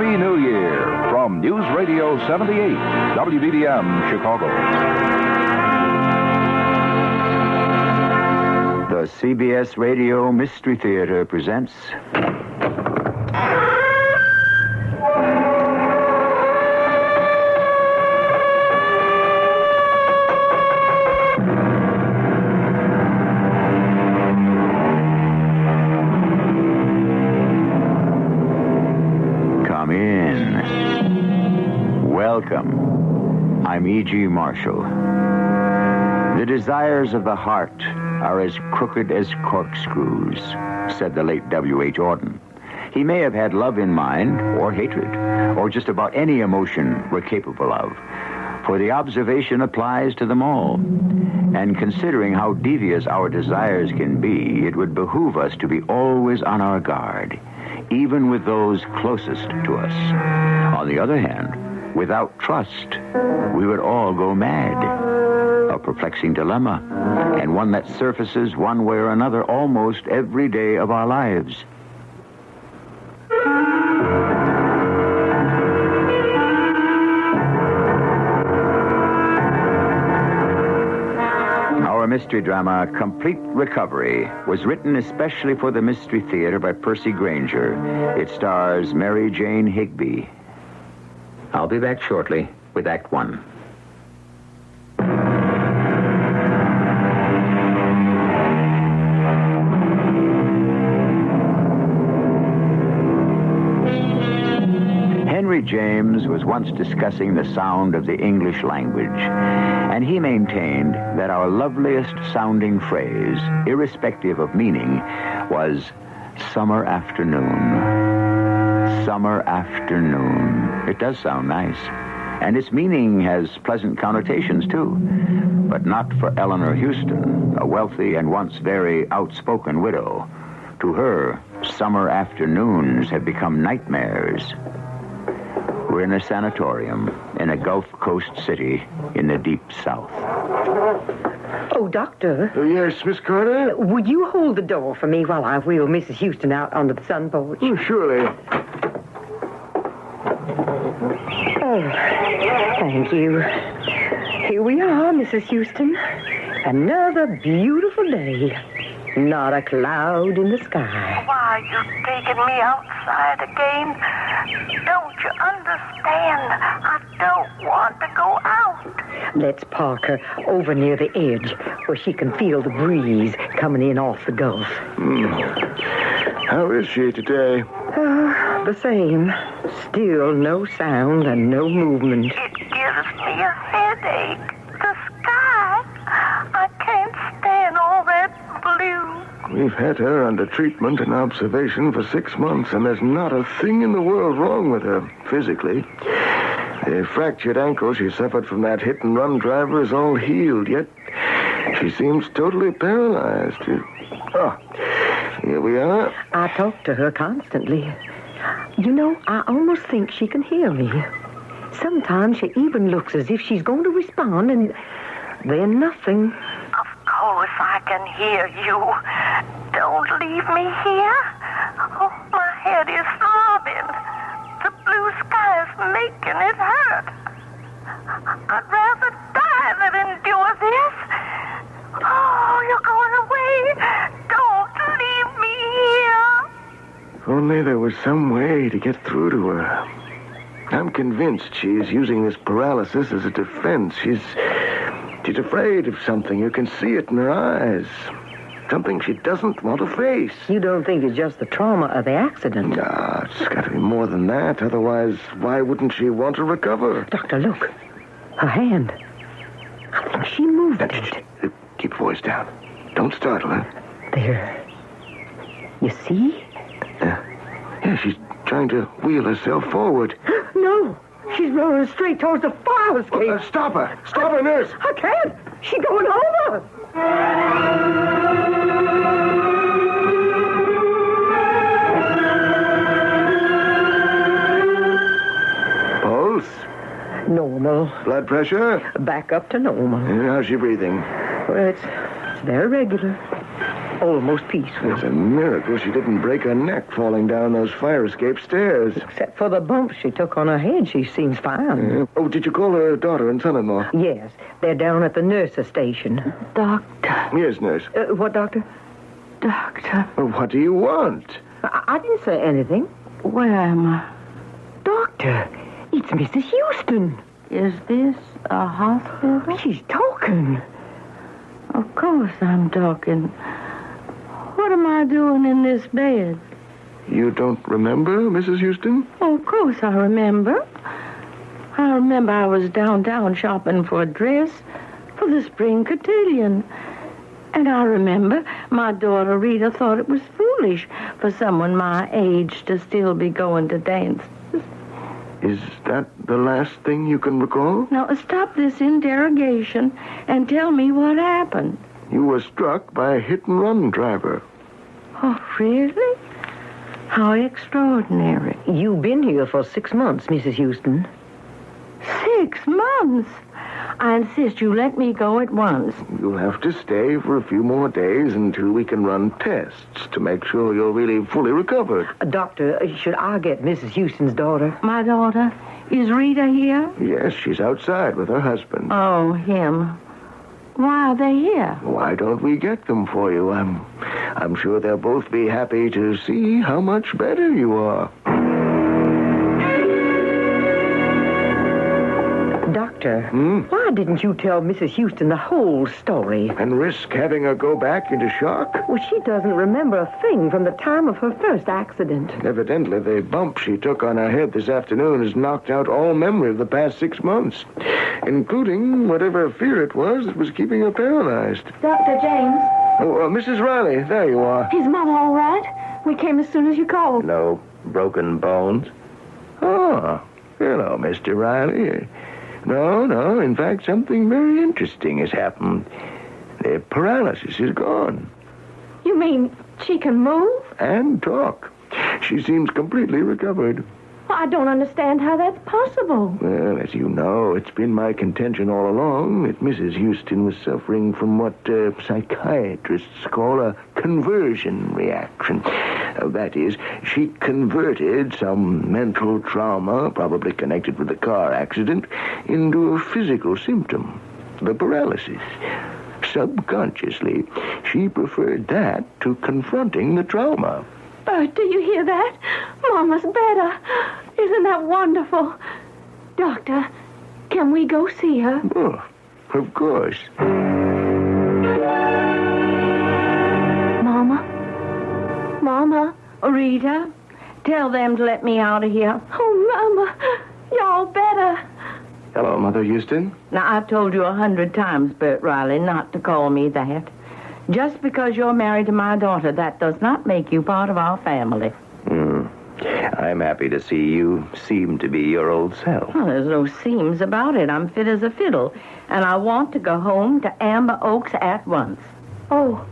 Happy New Year from News Radio 78, WBBM, Chicago. The CBS Radio Mystery Theater presents... Come in. Welcome. I'm E.G. Marshall. The desires of the heart are as crooked as corkscrews, said the late W.H. Auden. He may have had love in mind, or hatred, or just about any emotion we're capable of, for the observation applies to them all. And considering how devious our desires can be, it would behoove us to be always on our guard, even with those closest to us. On the other hand, without trust, we would all go mad. A perplexing dilemma, and one that surfaces one way or another almost every day of our lives. Our mystery drama, Complete Recovery, was written especially for the Mystery Theater by Percy Granger. It stars Mary Jane Higby. I'll be back shortly with Act One. Henry James was once discussing the sound of the English language, and he maintained that our loveliest sounding phrase, irrespective of meaning, was summer afternoon. Summer afternoon. It does sound nice, and its meaning has pleasant connotations, too, but not for Eleanor Houston, a wealthy and once very outspoken widow. To her, summer afternoons have become nightmares. We're in a sanatorium in a Gulf Coast city in the deep south. Oh, Doctor. Oh, yes, Miss Carter? Would you hold the door for me while I wheel Mrs. Houston out onto the sun porch? Oh, surely. Oh, thank you. Here we are, Mrs. Houston. Another beautiful day. Not a cloud in the sky. Why are you taking me outside again? Don't you understand? I don't want to go out. Let's park her over near the edge where she can feel the breeze coming in off the Gulf. How is she today? The same. Still no sound and no movement. It gives me a headache. The sky. I can't stand all that blue. We've had her under treatment and observation for 6 months, and there's not a thing in the world wrong with her, physically. The fractured ankle she suffered from that hit-and-run driver is all healed, yet she seems totally paralyzed. Oh, here we are. I talk to her constantly. You know, I almost think she can hear me. Sometimes she even looks as if she's going to respond, and then nothing. Of course I can hear you. Don't leave me here. Oh, my head is throbbing. The blue sky is making it hurt. I'd rather die than endure this. Oh, you're going away. Don't leave me here. If only there was some way to get through to her. I'm convinced she's using this paralysis as a defense. She's afraid of something. You can see it in her eyes. Something she doesn't want to face. You don't think it's just the trauma of the accident? No, it's got to be more than that. Otherwise, why wouldn't she want to recover? Doctor, look. Her hand. I think she moved it. Keep your voice down. Don't startle her. There. You see? Yeah, she's trying to wheel herself forward. No. She's running straight towards the fire escape. Stop her. Stop her, nurse. I can't. She's going over. Pulse? Normal. Blood pressure? Back up to normal. And how's she breathing? Well, it's very regular. almost peaceful. It's a miracle she didn't break her neck falling down those fire escape stairs. Except for the bump she took on her head, she seems fine. Yeah. Oh, did you call her daughter and son-in-law? Yes, they're down at the nurse's station. Doctor. Yes, nurse. What, doctor? Doctor. Oh, what do you want? I didn't say anything. Where am I? Doctor, it's Mrs. Houston. Is this a hospital? She's talking. Of course I'm talking. What am I doing in this bed? You don't remember, Mrs. Houston? Oh, of course I remember. I remember I was downtown shopping for a dress for the spring cotillion. And I remember my daughter Rita thought it was foolish for someone my age to still be going to dance. Is that the last thing you can recall? Now, stop this interrogation and tell me what happened. You were struck by a hit-and-run driver. Oh, really? How extraordinary. You've been here for 6 months, Mrs. Houston. 6 months? I insist you let me go at once. You'll have to stay for a few more days until we can run tests to make sure you're really fully recovered. Doctor, should I get Mrs. Houston's daughter? My daughter? Is Rita here? Yes, she's outside with her husband. Oh, him. Why are they here? Why don't we get them for you? I'm sure they'll both be happy to see how much better you are. Doctor, why didn't you tell Mrs. Houston the whole story? And risk having her go back into shock? Well, she doesn't remember a thing from the time of her first accident. Evidently, the bump she took on her head this afternoon has knocked out all memory of the past 6 months, including whatever fear it was that was keeping her paralyzed. Dr. James. Oh, Mrs. Riley, there you are. Is Mama all right? We came as soon as you called. No broken bones? Oh, hello, Mr. Riley. No. In fact, something very interesting has happened. The paralysis is gone. You mean she can move? And talk. She seems completely recovered. Well, I don't understand how that's possible. Well, as you know, it's been my contention all along that Mrs. Houston was suffering from what psychiatrists call a conversion reaction. That is, she converted some mental trauma, probably connected with a car accident, into a physical symptom, the paralysis. Subconsciously, she preferred that to confronting the trauma. Bert, do you hear that? Mama's better. Isn't that wonderful? Doctor, can we go see her? Oh, of course. Mama? Rita, tell them to let me out of here. Oh, Mama, y'all better. Hello, Mother Houston. Now, I've told you 100 times, Bert Riley, not to call me that. Just because you're married to my daughter, that does not make you part of our family. I'm happy to see you seem to be your old self. Well, there's no seams about it. I'm fit as a fiddle. And I want to go home to Amber Oaks at once. Oh,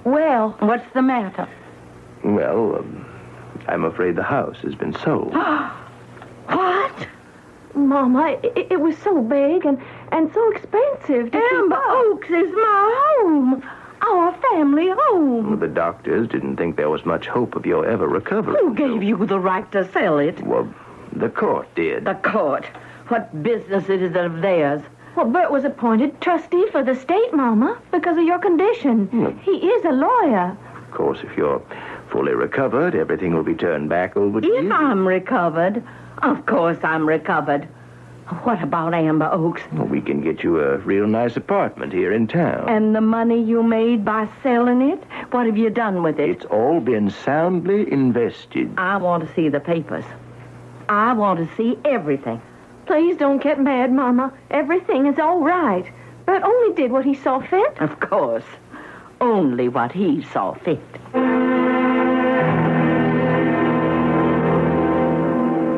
well. What's the matter? Well, I'm afraid the house has been sold. What? Mama, it was so big and so expensive to Amber keep up. Oaks is my home. Our family home. The doctors didn't think there was much hope of your ever recovering. Who gave you the right to sell it? Well, the court did. The court. What business it is of theirs? Well, Bert was appointed trustee for the state, Mama, because of your condition. He is a lawyer. Of course, if you're fully recovered, everything will be turned back over to If you. I'm recovered, of course I'm recovered. What about Amber Oaks? Well, we can get you a real nice apartment here in town. And the money you made by selling it? What have you done with it? It's all been soundly invested. I want to see the papers. I want to see everything. Please don't get mad, Mama. Everything is all right. Bert only did what he saw fit. Of course. Only what he saw fit.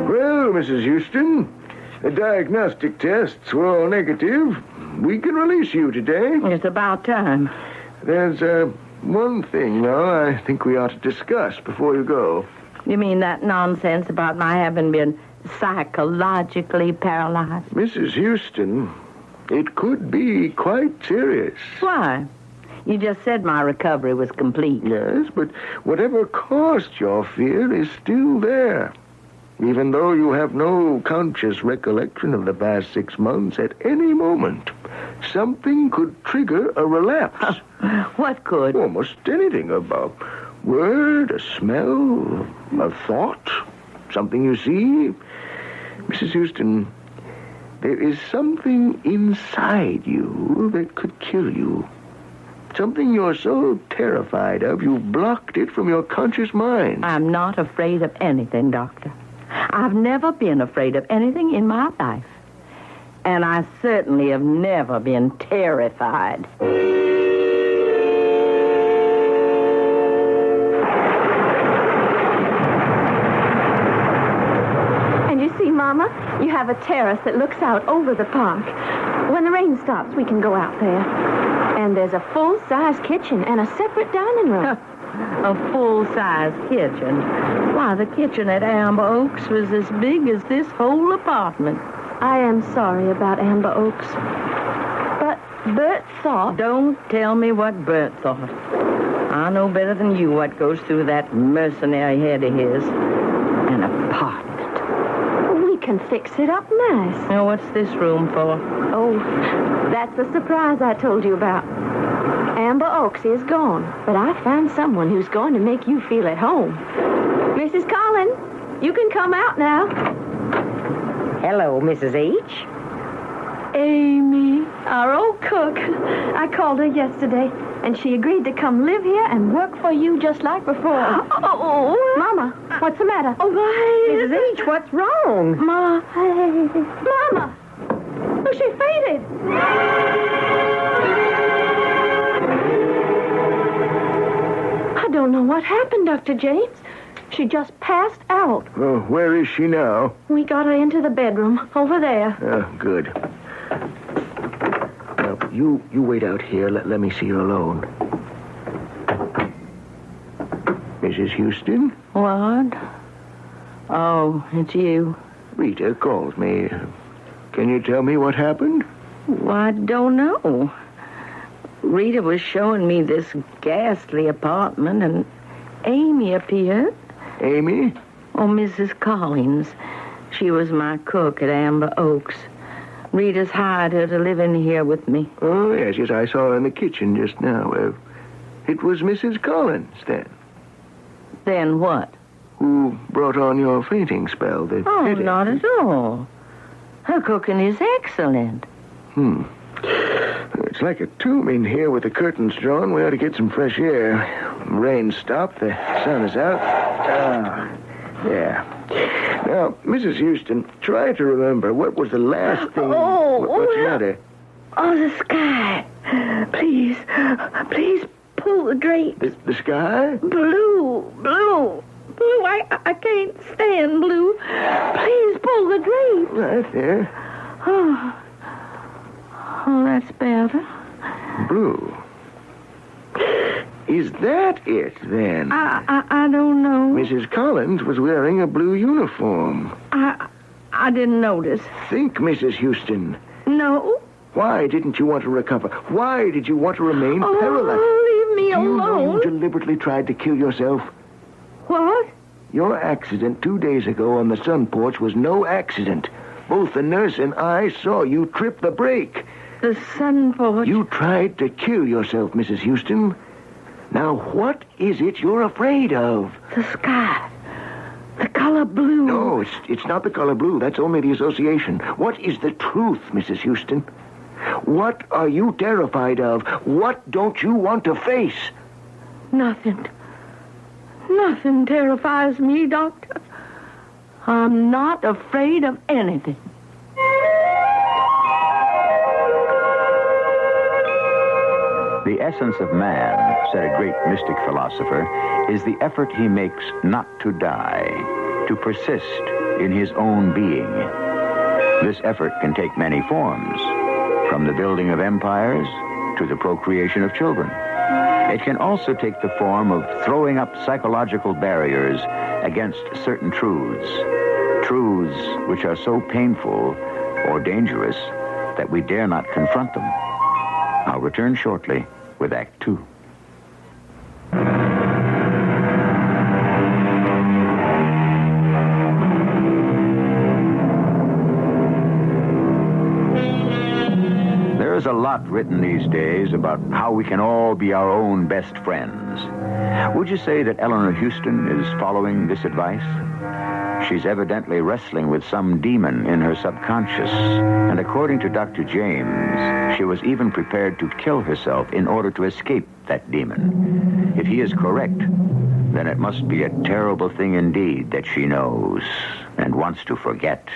Well, Mrs. Houston, the diagnostic tests were all negative. We can release you today. It's about time. There's one thing, though, I think we ought to discuss before you go. You mean that nonsense about my having been psychologically paralyzed? Mrs. Houston, it could be quite serious. Why? You just said my recovery was complete. Yes, but whatever caused your fear is still there. Even though you have no conscious recollection of the past 6 months, at any moment, something could trigger a relapse. What could? Almost anything. A word, a smell, a thought, something you see. Mrs. Houston, there is something inside you that could kill you. Something you're so terrified of, you've blocked it from your conscious mind. I'm not afraid of anything, Doctor. I've never been afraid of anything in my life. And I certainly have never been terrified. And you see, Mama, you have a terrace that looks out over the park. When the rain stops, we can go out there. And there's a full-size kitchen and a separate dining room. A full-size kitchen. Why, the kitchen at Amber Oaks was as big as this whole apartment. I am sorry about Amber Oaks. But Bert thought... Don't tell me what Bert thought. I know better than you what goes through that mercenary head of his. An apartment. We can fix it up nice. Now, what's this room for? Oh, that's the surprise I told you about. Amber Oaks is gone, but I found someone who's going to make you feel at home. Mrs. Collins, you can come out now. Hello, Mrs. H. Amy, our old cook. I called her yesterday, and she agreed to come live here and work for you just like before. Oh, Mama, what's the matter? oh, why, Mrs. H, what's wrong? Mama! Oh, she fainted. I don't know what happened, Dr. James. She just passed out. Oh, where is she now? We got her into the bedroom, over there. Oh, good. Now, you wait out here. Let me see her alone. Mrs. Houston? What? Oh, it's you. Rita called me. Can you tell me what happened? Well, I don't know. Rita was showing me this ghastly apartment, and Amy appeared. Amy? Oh, Mrs. Collins. She was my cook at Amber Oaks. Rita's hired her to live in here with me. Oh, yes, I saw her in the kitchen just now. It was Mrs. Collins, then. Then what? Who brought on your fainting spell? Oh, headache. not at all. Her cooking is excellent. It's like a tomb in here with the curtains drawn. We ought to get some fresh air. Rain stopped. The sun is out. Yeah. Now, Mrs. Houston, try to remember what was the last thing... What's the matter? Oh, the sky. Please pull the drapes. The sky? Blue. I can't stand blue. Please pull the drapes. Right there. Oh, that's better. Blue. Is that it, then? I don't know. Mrs. Collins was wearing a blue uniform. I didn't notice. Think, Mrs. Houston. No. Why didn't you want to recover? Why did you want to remain paralyzed? Leave me Do you know alone. you deliberately tried to kill yourself? What? Your accident 2 days ago on the sun porch was no accident. Both the nurse and I saw you trip the brake. The sun porch. You tried to kill yourself, Mrs. Houston. Now, what is it you're afraid of? The sky. The color blue. No, it's not the color blue. That's only the association. What is the truth, Mrs. Houston? What are you terrified of? What don't you want to face? Nothing. Nothing terrifies me, Doctor. I'm not afraid of anything. The essence of man, said a great mystic philosopher, is the effort he makes not to die, to persist in his own being. This effort can take many forms, from the building of empires to the procreation of children. It can also take the form of throwing up psychological barriers against certain truths which are so painful or dangerous that we dare not confront them. I'll return shortly with Act Two. There's a lot written these days about how we can all be our own best friends. Would you say that Eleanor Houston is following this advice? She's evidently wrestling with some demon in her subconscious, and according to Dr. James, she was even prepared to kill herself in order to escape that demon. If he is correct, then it must be a terrible thing indeed that she knows and wants to forget.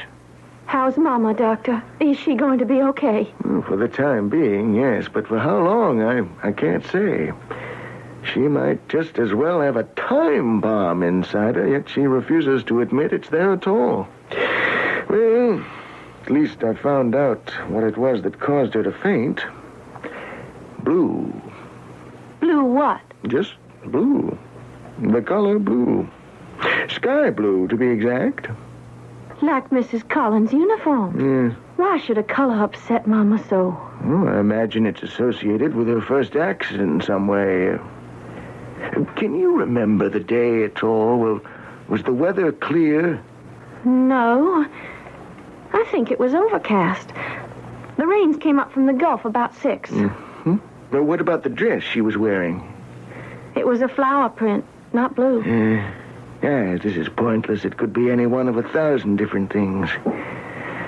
How's Mama, Doctor? Is she going to be okay? Well, for the time being, yes. But for how long, I can't say. She might just as well have a time bomb inside her, yet she refuses to admit it's there at all. Well, at least I found out what it was that caused her to faint. Blue. Blue what? Just blue. The color blue. Sky blue, to be exact. Like Mrs. Collins' uniform. Yeah. Why should a color upset Mama so? Well, I imagine it's associated with her first accident in some way. Can you remember the day at all? Well, was the weather clear? No. I think it was overcast. The rains came up from the Gulf about 6. Mm-hmm. Well, what about the dress she was wearing? It was a flower print, not blue. Yeah, this is pointless. It could be any one of 1,000 different things.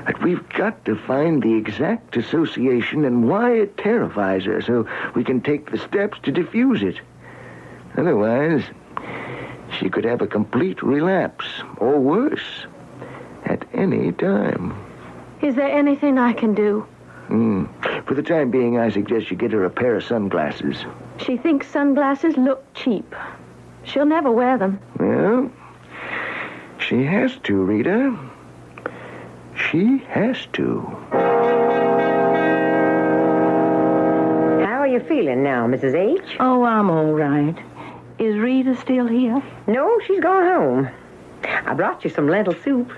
But we've got to find the exact association and why it terrifies her so we can take the steps to diffuse it. Otherwise, she could have a complete relapse, or worse, at any time. Is there anything I can do? For the time being, I suggest you get her a pair of sunglasses. She thinks sunglasses look cheap. She'll never wear them. Well, she has to, Rita. She has to. How are you feeling now, Mrs. H? Oh, I'm all right. Is Rita still here? No, she's gone home. I brought you some lentil soup.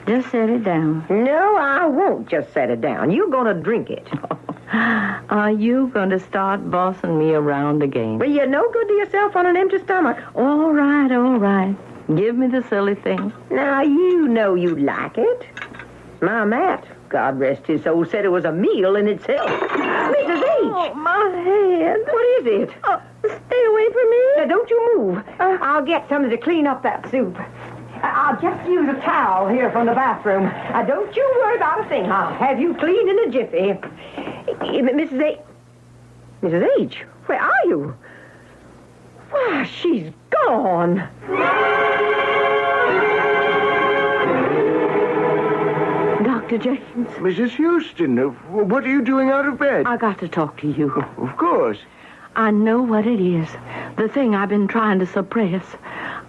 Just set it down. No, I won't just set it down. You're going to drink it. Are you going to start bossing me around again? Well, you're no good to yourself on an empty stomach. All right, all right. Give me the silly thing. Now, you know you like it. My Matt, God rest his soul, said it was a meal in itself. Mrs. H! Oh, my head. What is it? Stay away from me. Now, don't you move. I'll get something to clean up that soup. I'll just use a towel here from the bathroom. Don't you worry about a thing. I'll have you clean in a jiffy. Mrs. H. Mrs. H, where are you? Why, she's gone. Dr. James. Mrs. Houston, what are you doing out of bed? I got to talk to you. Of course. I know what it is. The thing I've been trying to suppress.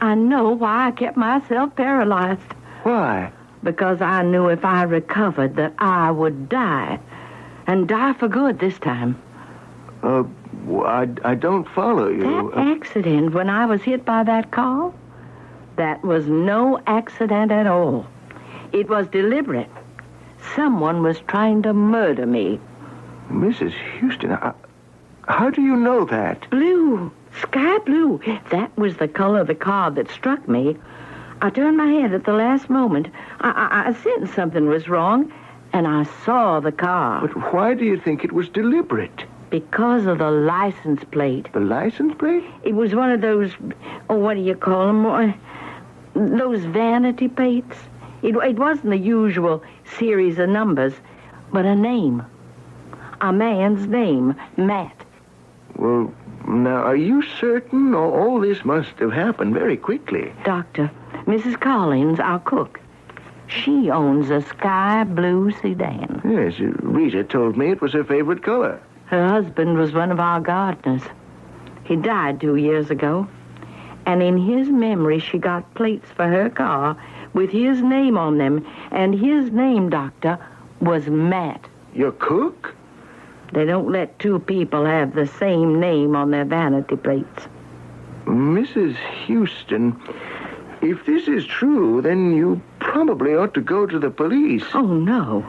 I know why I kept myself paralyzed. Why? Because I knew if I recovered that I would die. And die for good this time. I don't follow you. That accident when I was hit by that car, that was no accident at all. It was deliberate. Someone was trying to murder me. Mrs. Houston, how do you know that? Blue. Sky blue. That was the color of the car that struck me. I turned my head at the last moment. I sensed something was wrong, and I saw the car. But why do you think it was deliberate? Because of the license plate. The license plate? It was one of those, what do you call them? Those vanity plates. It wasn't the usual series of numbers, but a name. A man's name, Matt. Well, now, are you certain all this must have happened very quickly? Doctor, Mrs. Collins, our cook, she owns a sky blue sedan. Yes, Rita told me it was her favorite color. Her husband was one of our gardeners. He died 2 years ago. And in his memory, she got plates for her car with his name on them. And his name, Doctor, was Matt. Your cook? They don't let two people have the same name on their vanity plates. Mrs. Houston, if this is true, then you probably ought to go to the police. Oh, no.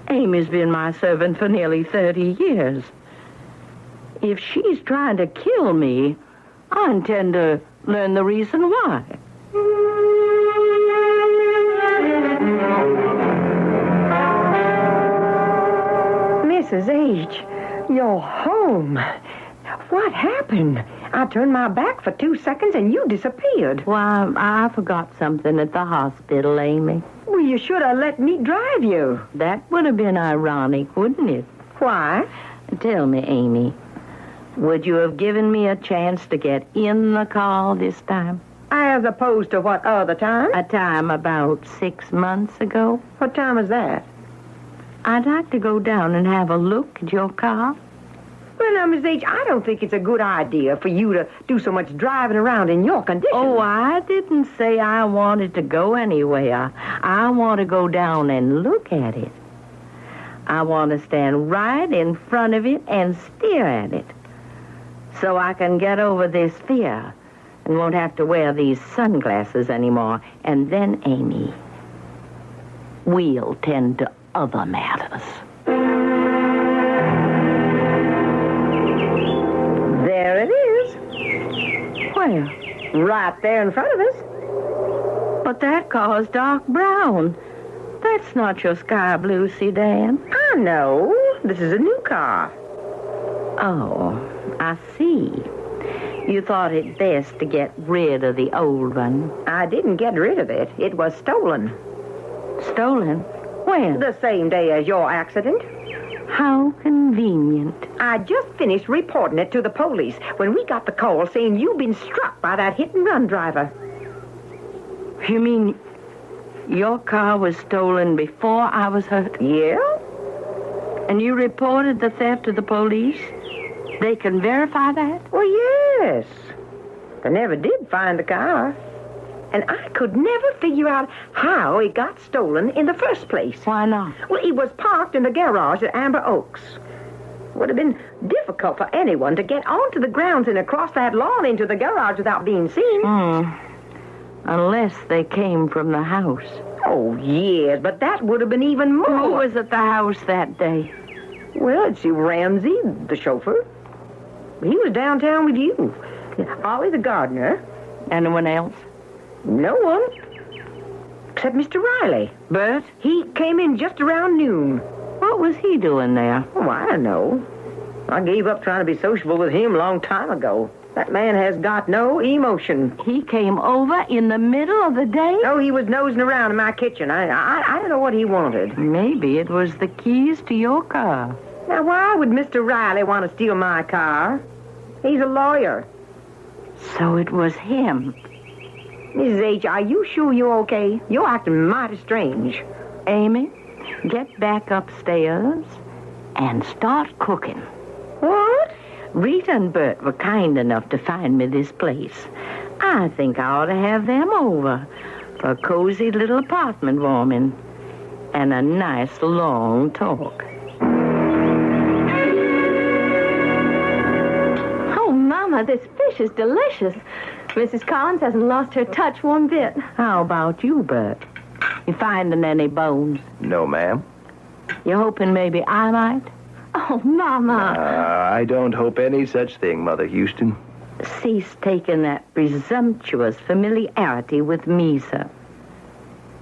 Amy's been my servant for nearly 30 years. If she's trying to kill me, I intend to learn the reason why. Mrs. H., you're home. What happened? I turned my back for 2 seconds and you disappeared. Why, I forgot something at the hospital, Amy. Well, you should have let me drive you. That would have been ironic, wouldn't it? Why? Tell me, Amy, would you have given me a chance to get in the car this time? As opposed to what other time? A time about 6 months ago. What time is that? I'd like to go down and have a look at your car. Well, now, Miss H., I don't think it's a good idea for you to do so much driving around in your condition. Oh, I didn't say I wanted to go anywhere. I want to go down and look at it. I want to stand right in front of it and stare at it, so I can get over this fear and won't have to wear these sunglasses anymore. And then, Amy, we'll tend to other matters. There it is. Where? Right there in front of us. But that car's dark brown. That's not your sky blue sedan. I know. This is a new car. Oh, I see. You thought it best to get rid of the old one. I didn't get rid of it. It was stolen. Stolen? When? The same day as your accident. How convenient. I just finished reporting it to the police when we got the call saying you've been struck by that hit-and-run driver. You mean your car was stolen before I was hurt? Yeah? And you reported the theft to the police? They can verify that? Well, yes. They never did find the car. And I could never figure out how it got stolen in the first place. Why not? Well, it was parked in the garage at Amber Oaks. It would have been difficult for anyone to get onto the grounds and across that lawn into the garage without being seen. Unless they came from the house. Oh, yes, but that would have been even more. Who was at the house that day? Well, it's Ramsey, the chauffeur. He was downtown with you. Ollie, the gardener. Anyone else? No one. Except Mr. Riley. Bert? He came in just around noon. What was he doing there? Oh, I don't know. I gave up trying to be sociable with him a long time ago. That man has got no emotion. He came over in the middle of the day? No, he was nosing around in my kitchen. I don't know what he wanted. Maybe it was the keys to your car. Now, why would Mr. Riley want to steal my car? He's a lawyer. So it was him. Mrs. H., are you sure you're okay? You're acting mighty strange. Amy, get back upstairs and start cooking. What? Rita and Bert were kind enough to find me this place. I think I ought to have them over for a cozy little apartment warming and a nice long talk. Oh, Mama, this fish is delicious. Mrs. Collins hasn't lost her touch one bit. How about you, Bert? You finding any bones? No, ma'am. You hoping maybe I might? Oh, Mama. I don't hope any such thing, Mother Houston. Cease taking that presumptuous familiarity with me, sir.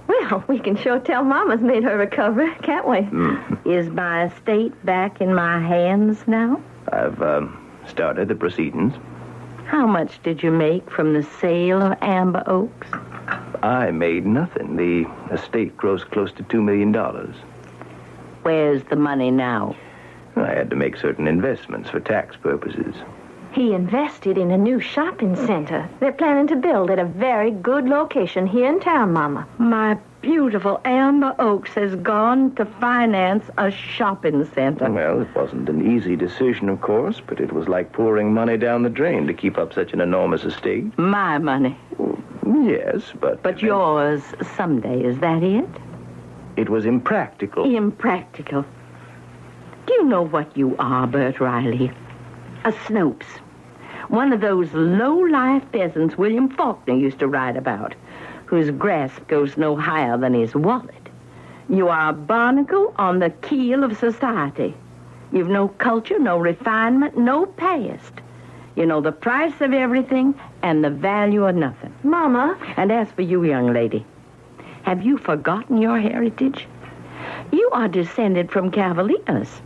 Well, we can sure tell Mama's made her recovery, can't we? Is my estate back in my hands now? I've started the proceedings. How much did you make from the sale of Amber Oaks? I made nothing. The estate grossed close to $2 million. Where's the money now? I had to make certain investments for tax purposes. He invested in a new shopping center. They're planning to build at a very good location here in town, Mama. My beautiful Amber Oaks has gone to finance a shopping center. Well, it wasn't an easy decision, of course, but it was like pouring money down the drain to keep up such an enormous estate. My money. Yes, but... But yours someday, is that it? It was impractical. Impractical. Do you know what you are, Bert Riley? A Snopes. One of those low-life peasants William Faulkner used to write about, whose grasp goes no higher than his wallet. You are a barnacle on the keel of society. You've no culture, no refinement, no past. You know the price of everything and the value of nothing. Mama. And as for you, young lady, have you forgotten your heritage? You are descended from cavaliers,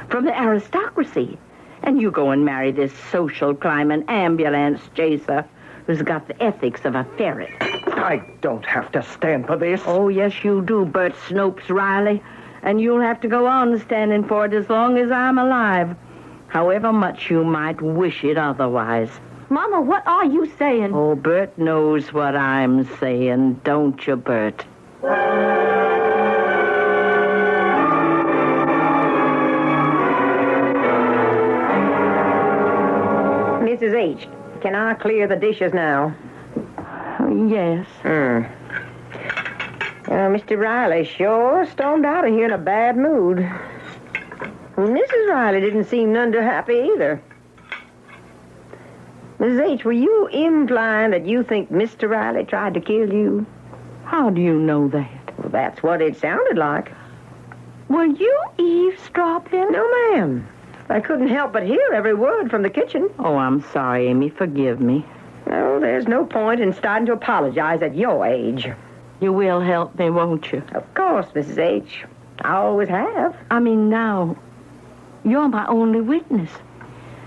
from the aristocracy. And you go and marry this social climb, an ambulance chaser who's got the ethics of a ferret. I don't have to stand for this. Oh, yes, you do, Bert Snopes Riley. And you'll have to go on standing for it as long as I'm alive, however much you might wish it otherwise. Mama, what are you saying? Oh, Bert knows what I'm saying, don't you, Bert? Mrs. H, can I clear the dishes now? Yes. Mr. Riley sure stormed out of here in a bad mood. Mrs. Riley didn't seem none too happy either. Mrs. H, were you implying that you think Mr. Riley tried to kill you? How do you know that? Well, that's what it sounded like. Were you eavesdropping? No, ma'am. I couldn't help but hear every word from the kitchen. Oh, I'm sorry, Amy. Forgive me. No, there's no point in starting to apologize at your age. You will help me, won't you? Of course, Mrs. H. I always have. I mean, now, you're my only witness.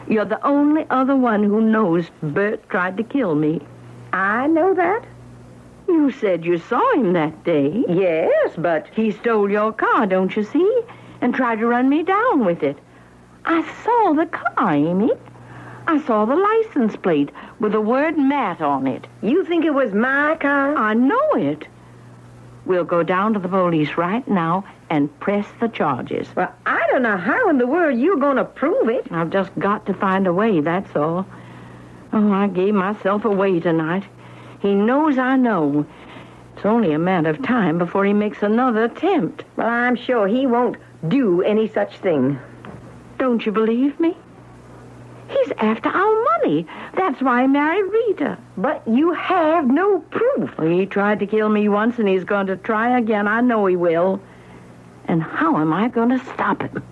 You're the only other one who knows Bert tried to kill me. I know that. You said you saw him that day. Yes, but... He stole your car, don't you see? And tried to run me down with it. I saw the car, Amy. I saw the license plate with the word Matt on it. You think it was my car? I know it. We'll go down to the police right now and press the charges. Well, I don't know how in the world you're going to prove it. I've just got to find a way, that's all. Oh, I gave myself away tonight. He knows I know. It's only a matter of time before he makes another attempt. Well, I'm sure he won't do any such thing. Don't you believe me? He's after our money. That's why he married Rita. But you have no proof. Well, he tried to kill me once, and he's going to try again. I know he will. And how am I going to stop him?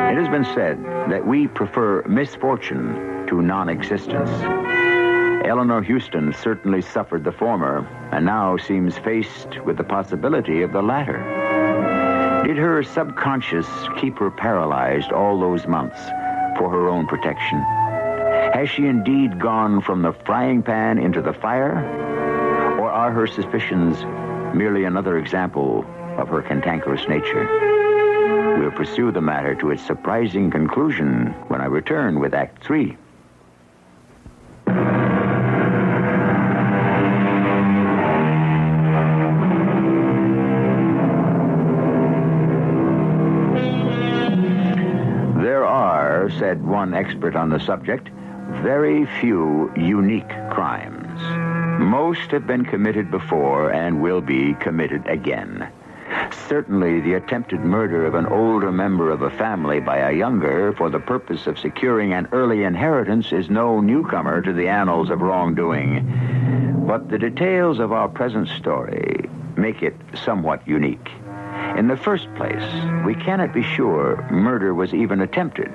It has been said that we prefer misfortune to non-existence. Eleanor Houston certainly suffered the former, and now seems faced with the possibility of the latter. Did her subconscious keep her paralyzed all those months for her own protection? Has she indeed gone from the frying pan into the fire? Or are her suspicions merely another example of her cantankerous nature? We'll pursue the matter to its surprising conclusion when I return with Act 3. There are, said one expert on the subject, very few unique crimes. Most have been committed before and will be committed again. Certainly, the attempted murder of an older member of a family by a younger for the purpose of securing an early inheritance is no newcomer to the annals of wrongdoing. But the details of our present story make it somewhat unique. In the first place, we cannot be sure murder was even attempted.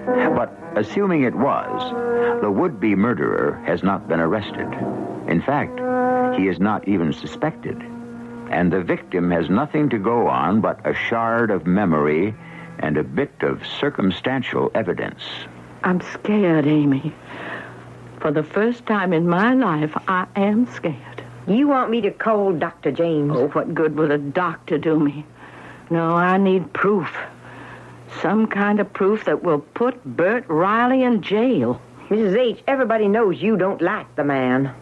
But assuming it was, the would-be murderer has not been arrested. In fact, he is not even suspected. And the victim has nothing to go on but a shard of memory and a bit of circumstantial evidence. I'm scared, Amy. For the first time in my life, I am scared. You want me to call Dr. James? Oh, what good would a doctor do me? No, I need proof. Some kind of proof that will put Bert Riley in jail. Mrs. H, everybody knows you don't like the man.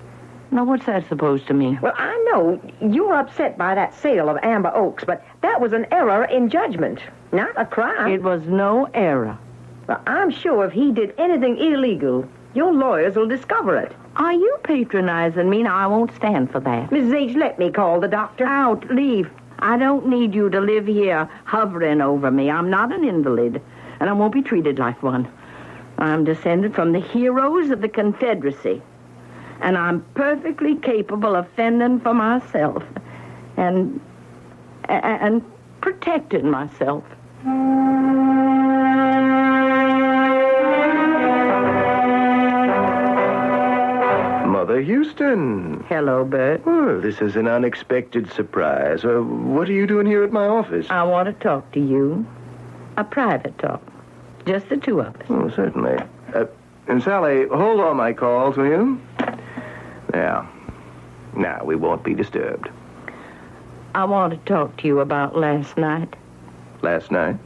Now, what's that supposed to mean? Well, I know you're upset by that sale of Amber Oaks, but that was an error in judgment, not a crime. It was no error. Well, I'm sure if he did anything illegal, your lawyers will discover it. Are you patronizing me? Now, I won't stand for that. Mrs. H, let me call the doctor. Out, leave. I don't need you to live here hovering over me. I'm not an invalid, and I won't be treated like one. I'm descended from the heroes of the Confederacy, and I'm perfectly capable of fending for myself. And and protected myself. Mother Houston. Hello, Bert. Well, this is an unexpected surprise. What are you doing here at my office? I want to talk to you. A private talk. Just the two of us. Oh, certainly. And Sally, hold all my calls, will you? Now, we won't be disturbed. I want to talk to you about last night. Last night?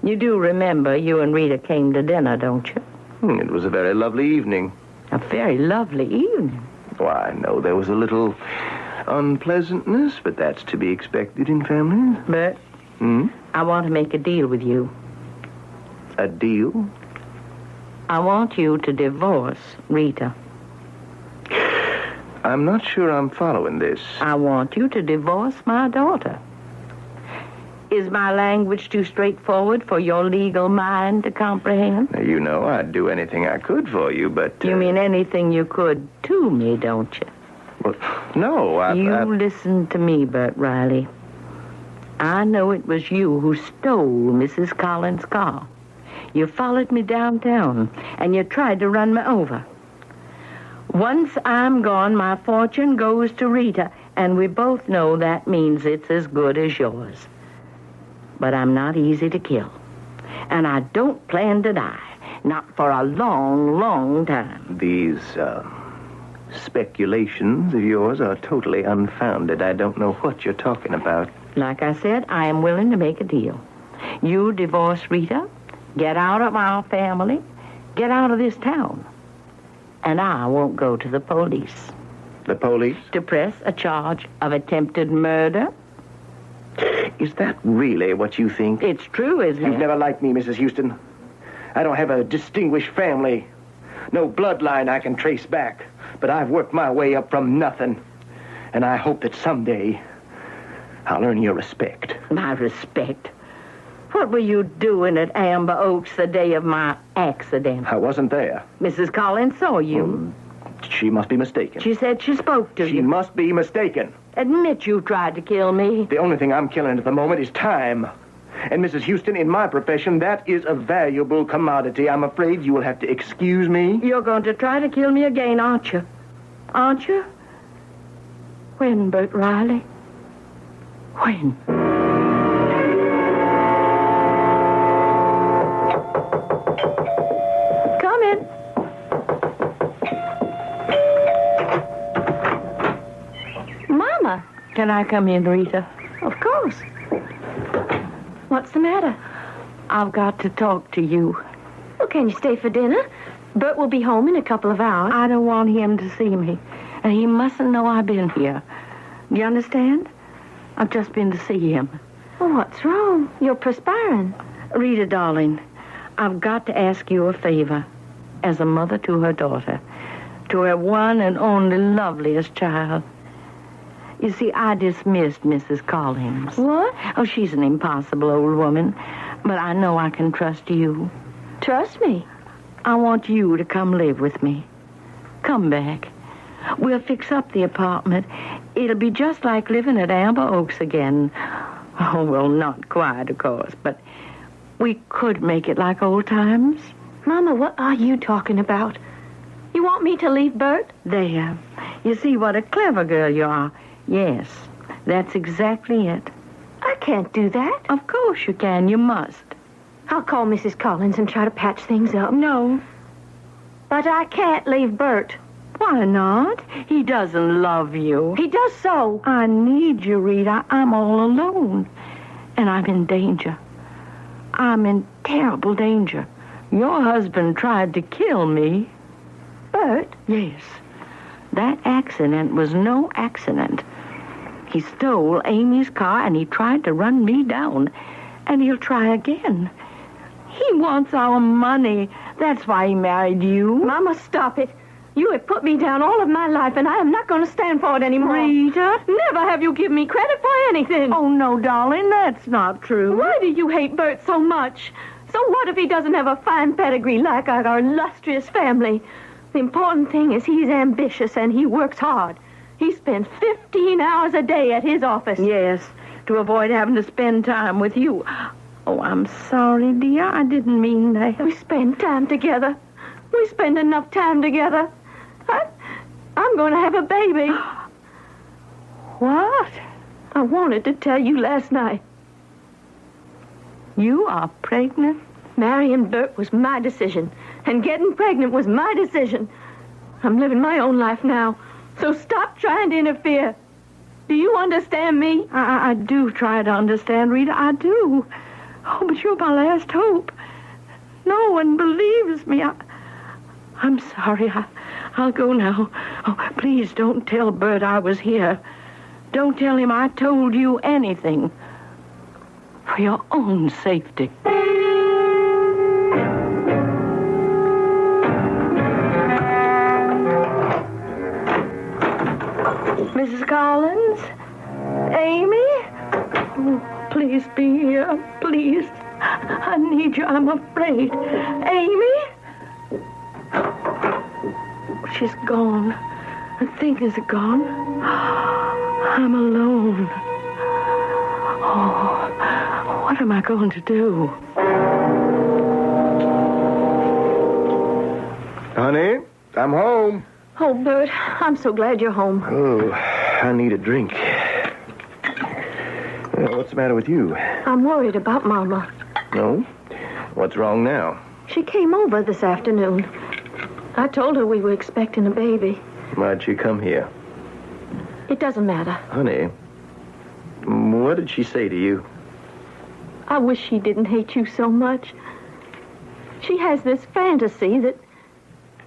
You do remember you and Rita came to dinner, don't you? It was a very lovely evening. A very lovely evening. Why, I know there was a little unpleasantness, but that's to be expected in families. Bert, I want to make a deal with you. A deal? I want you to divorce Rita. I'm not sure I'm following this. I want you to divorce my daughter. Is my language too straightforward for your legal mind to comprehend? Now, you know I'd do anything I could for you, but... You mean anything you could to me, don't you? Well, no, You listen to me, Bert Riley. I know it was you who stole Mrs. Collins' car. You followed me downtown, and you tried to run me over. Once I'm gone, my fortune goes to Rita, and we both know that means it's as good as yours. But I'm not easy to kill. And I don't plan to die. Not for a long, long time. These, speculations of yours are totally unfounded. I don't know what you're talking about. Like I said, I am willing to make a deal. You divorce Rita, get out of our family, get out of this town. And I won't go to the police. The police? To press a charge of attempted murder. Is that really what you think? It's true, isn't You've it? never liked me, Mrs. Houston. I don't have a distinguished family. No bloodline I can trace back. But I've worked my way up from nothing. And I hope that someday I'll earn your respect. My respect. What were you doing at Amber Oaks the day of my accident? I wasn't there. Mrs. Collins saw you. She must be mistaken. She said she spoke to She you. must be mistaken. Admit you tried to kill me. The only thing I'm killing at the moment is time. And Mrs. Houston, in my profession, that is a valuable commodity. I'm afraid you will have to excuse me. You're going to try to kill me again, aren't you? Aren't you? When, Bert Riley? When? Come in. Mama. Can I come in, Rita? Of course. What's the matter? I've got to talk to you. Well, can you stay for dinner? Bert will be home in a couple of hours. I don't want him to see me. And he mustn't know I've been here. Do you understand? I've just been to see him. Well, what's wrong? You're perspiring. Rita, darling, I've got to ask you a favor. As a mother to her daughter. To her one and only loveliest child. You see, I dismissed Mrs. Collins. What? Oh, she's an impossible old woman. But I know I can trust you. Trust me. I want you to come live with me. Come back. We'll fix up the apartment. It'll be just like living at Amber Oaks again. Oh, well, not quite, of course, but we could make it like old times. Mama, what are you talking about? You want me to leave Bert? There. You see what a clever girl you are. Yes, that's exactly it. I can't do that. Of course you can. You must. I'll call Mrs. Collins and try to patch things up. No. But I can't leave Bert. Why not? He doesn't love you. He does so. I need you, Rita. I'm all alone. And I'm in danger. I'm in terrible danger. Your husband tried to kill me. Bert? Yes. That accident was no accident. He stole Amy's car and he tried to run me down. And he'll try again. He wants our money. That's why he married you. Mama, stop it. You have put me down all of my life, and I am not going to stand for it anymore. Rita? Never have you given me credit for anything. Oh, no, darling, that's not true. Why do you hate Bert so much? So what if he doesn't have a fine pedigree like our illustrious family? The important thing is he's ambitious and he works hard. He spends 15 hours a day at his office. Yes, to avoid having to spend time with you. Oh, I'm sorry, dear. I didn't mean that. We spend time together. We spend enough time together. I'm going to have a baby. What? I wanted to tell you last night. You are pregnant? Marrying Bert was my decision, and getting pregnant was my decision. I'm living my own life now, so stop trying to interfere. Do you understand me? I do try to understand, Rita. I do. Oh, but you're my last hope. No one believes me. I'm sorry. I'll go now. Oh, please don't tell Bert I was here. Don't tell him I told you anything. For your own safety. Mrs. Collins? Amy? Oh, please be here. Please. I need you. I'm afraid. Amy? She's gone. The things are gone. I'm alone. Oh, what am I going to do? Honey, I'm home. Oh, Bert, I'm so glad you're home. Oh, I need a drink. Well, what's the matter with you? I'm worried about Mama. No? What's wrong now? She came over this afternoon. I told her we were expecting a baby. Why'd she come here? It doesn't matter. Honey, what did she say to you? I wish she didn't hate you so much. She has this fantasy that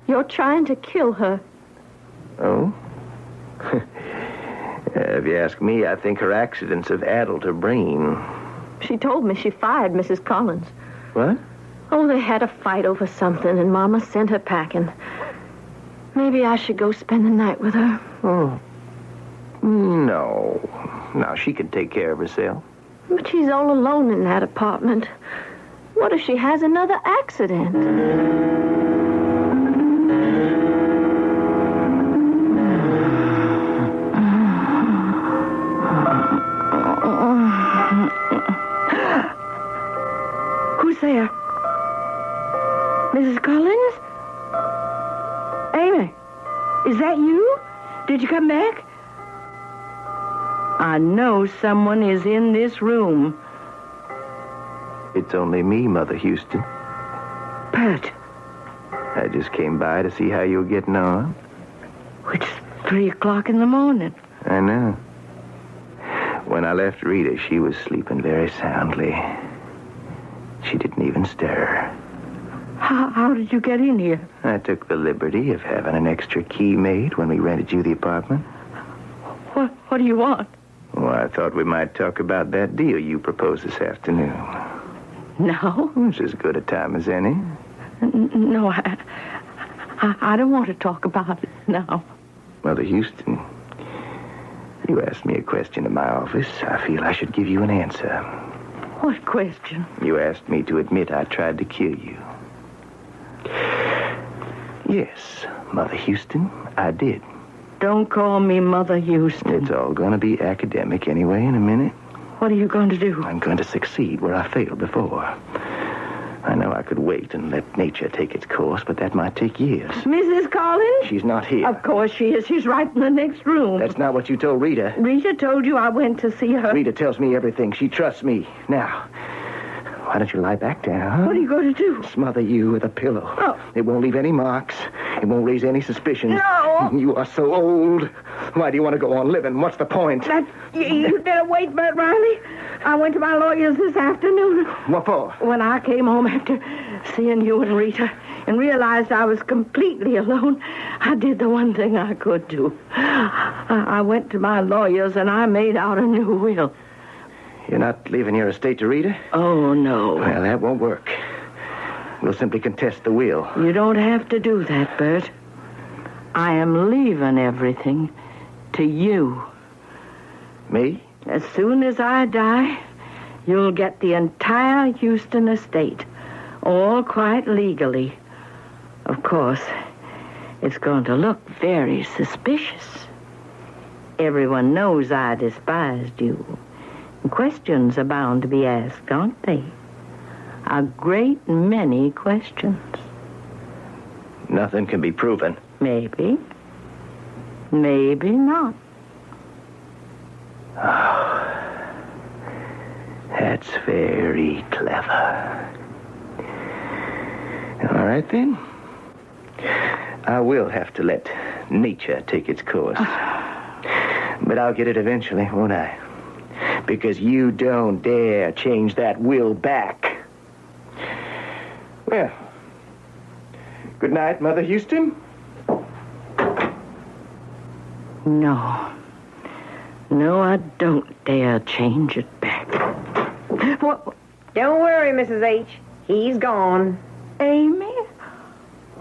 you're trying to kill her. Oh? If you ask me, I think her accidents have addled her brain. She told me she fired Mrs. Collins. What? Oh, they had a fight over something, and Mama sent her packing. Maybe I should go spend the night with her. Oh. No. Now, she can take care of herself. But she's all alone in that apartment. What if she has another accident? Who's there? Mrs. Collins? Amy, is that you? Did you come back? I know someone is in this room. It's only me, Mother Houston. Bert, I just came by to see how you were getting on. it's 3 o'clock in the morning. I know. When I left Rita, she was sleeping very soundly. She didn't even stir. How did you get in here? I took the liberty of having an extra key made when we rented you the apartment. What do you want? Well, I thought we might talk about that deal you proposed this afternoon. No? It's as good a time as any. No, I don't want to talk about it now. Mother Houston, you asked me a question in my office. I feel I should give you an answer. What question? You asked me to admit I tried to kill you. Yes, Mother Houston, I did. Don't call me Mother Houston. It's all going to be academic anyway in a minute. What are you going to do? I'm going to succeed where I failed before. I know I could wait and let nature take its course, but that might take years. Mrs. Collins? She's not here. Of course she is. She's right in the next room. That's not what you told Rita. Rita told you I went to see her. Rita tells me everything. She trusts me. Now, why don't you lie back down? What are you going to do? Smother you with a pillow. Oh. It won't leave any marks. It won't raise any suspicions. No. You are so old. Why do you want to go on living? What's the point? You'd better wait, Bert Riley. I went to my lawyer's this afternoon. What for? When I came home after seeing you and Rita and realized I was completely alone, I did the one thing I could do. I went to my lawyer's and I made out a new will. You're not leaving your estate to Rita? Oh, no. Well, that won't work. We'll simply contest the will. You don't have to do that, Bert. I am leaving everything to you. Me? As soon as I die, you'll get the entire Houston estate, all quite legally. Of course, it's going to look very suspicious. Everyone knows I despised you. Questions are bound to be asked, aren't they? A great many questions. Nothing can be proven. Maybe. Maybe not. That's very clever. All right, then. I will have to let nature take its course. But I'll get it eventually, won't I? Because you don't dare change that will back. Well, good night, Mother Houston. No. No, I don't dare change it back. What? Don't worry, Mrs. H. He's gone. Amy?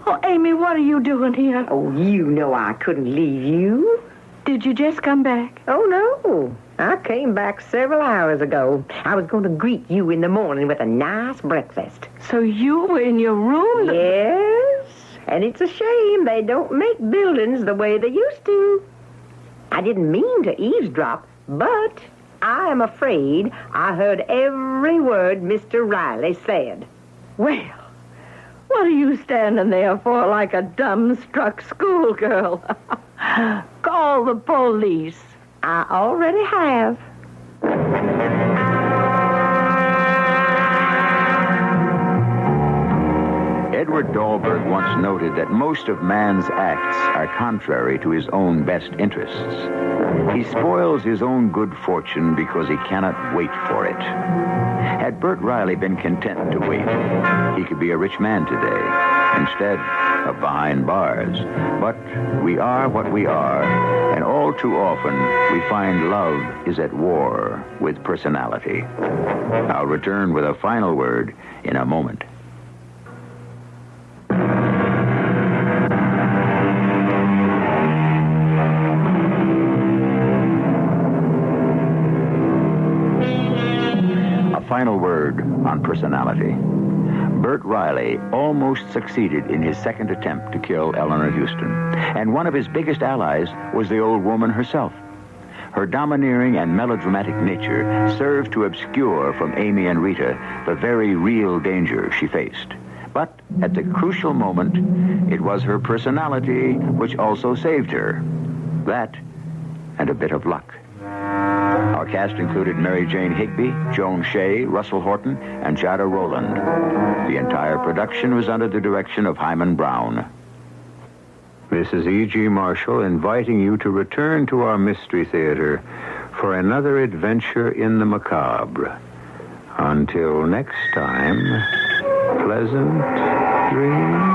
Oh, Amy, what are you doing here? Oh, you know I couldn't leave you. Did you just come back? Oh, no. I came back several hours ago. I was going to greet you in the morning with a nice breakfast. So you were in your room? Yes. And it's a shame they don't make buildings the way they used to. I didn't mean to eavesdrop, but I am afraid I heard every word Mr. Riley said. Well, what are you standing there for like a dumbstruck schoolgirl? Call the police. I already have. Edward Dahlberg once noted that most of man's acts are contrary to his own best interests. He spoils his own good fortune because he cannot wait for it. Had Bert Riley been content to wait, he could be a rich man today, instead of behind bars. But we are what we are, and all too often we find love is at war with personality. I'll return with a final word in a moment. Final word on personality. Bert Riley almost succeeded in his second attempt to kill Eleanor Houston. And one of his biggest allies was the old woman herself. Her domineering and melodramatic nature served to obscure from Amy and Rita the very real danger she faced. But at the crucial moment, it was her personality which also saved her. That and a bit of luck. Our cast included Mary Jane Higby, Joan Shea, Russell Horton, and Jada Rowland. The entire production was under the direction of Hyman Brown. This is E.G. Marshall inviting you to return to our Mystery Theater for another adventure in the macabre. Until next time, pleasant dreams.